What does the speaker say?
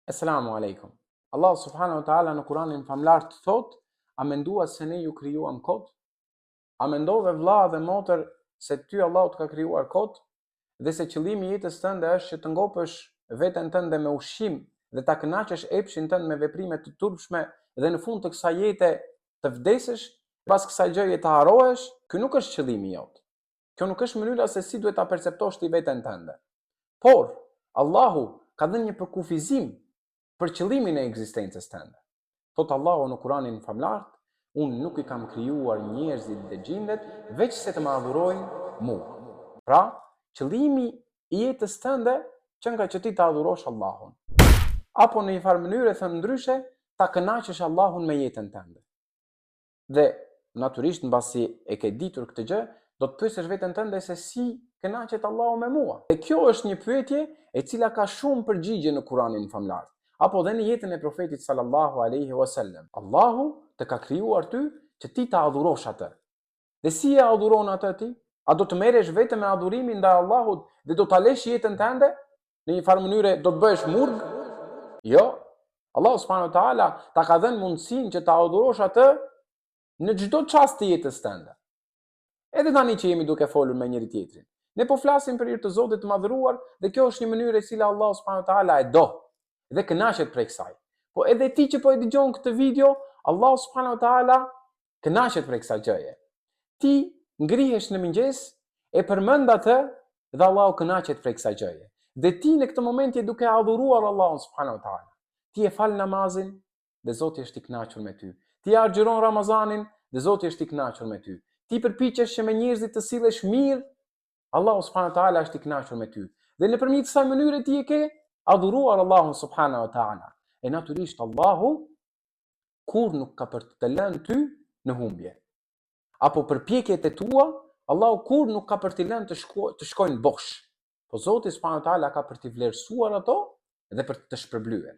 Assalamu alaikum. Allah subhanahu wa ta'ala në Kuranin famlar të thot, a mendua se ne ju krijuam kot? A mendove vlla dhe motër se ty Allah të ka krijuar kot? Dhe se qëllimi i jetës tënde është që të ngopësh veten tënde me ushqim dhe ta kënaqësh epshin tënd me veprime të turpshme dhe në fund të kësaj jete të vdesësh, pas kësaj gjëje të harrohesh, ky nuk është qëllimi jot. Kjo nuk është mënyra se si duhet ta perceptosh ti veten tënde. Por Allahu ka dhënë një përkufizim për qëllimin e ekzistencës tënde. Thot Allahu në Kuranin famlar, unë nuk i kam krijuar njerëzit dhe xhindet veç se të më adhurojnë mua. Pra, qëllimi i jetës tënde që nga që ti të adhurosh Allahun. Apo në një farë mënyrë thënë ndryshe, ta kënaqësh Allahun me jetën tënde. Dhe natyrisht mbasi e ke ditur këtë gjë, do të pyesësh veten tënde se si kënaqet Allahu me mua. Dhe kjo është një pyetje e cila ka shumë përgjigje në Kuranin famlar. Apo dhe në jetën e profetit sallallahu alaihi wasallam. Allahu të ka krijuar ty që ti ta adhurosh atë. Dhe si e adhuron atë ti? A do të merresh vetëm me adhurimin ndaj Allahut dhe do ta lësh jetën tënde? Në një farë mënyre do të bëhesh murg? Jo. Allahu subhanahu wa taala ta ka dhënë mundësinë që ta adhurosh atë në çdo çast të jetës tënde. Edhe tani që jemi duke folur me njëri tjetrin. Ne po flasim për hir të Zotit të madhëruar dhe kjo është një mënyrë e cila Allahu subhanahu wa taala e do dhe kënaqet prej kësaj. Po edhe ti që po e dëgjon këtë video, Allahu subhanahu wa taala kënaqet prej kësaj gjëje. Ti ngrihesh në mëngjes, e përmend atë dhe Allahu kënaqet prej kësaj gjëje. Dhe ti në këtë moment je duke adhuruar Allahun subhanahu wa taala. Ti e fal namazin dhe Zoti është i kënaqur me ty. Ti agjiron Ramazanin dhe Zoti është i kënaqur me ty. Ti përpiqesh që me njerëzit të sillesh mirë, Allahu subhanahu wa taala është i kënaqur me ty. Dhe nëpërmjet kësaj mënyre ti e ke adhuruar Allahun subhanahu wa ta'ala. E natyrisht Allahu kur nuk ka për të lënë ty në humbje. Apo përpjekjet e tua, Allahu kur nuk ka për të lënë të shkojnë bosh. Po Zoti subhanahu wa ta'ala ka për të vlerësuar ato dhe për të shpërblyer.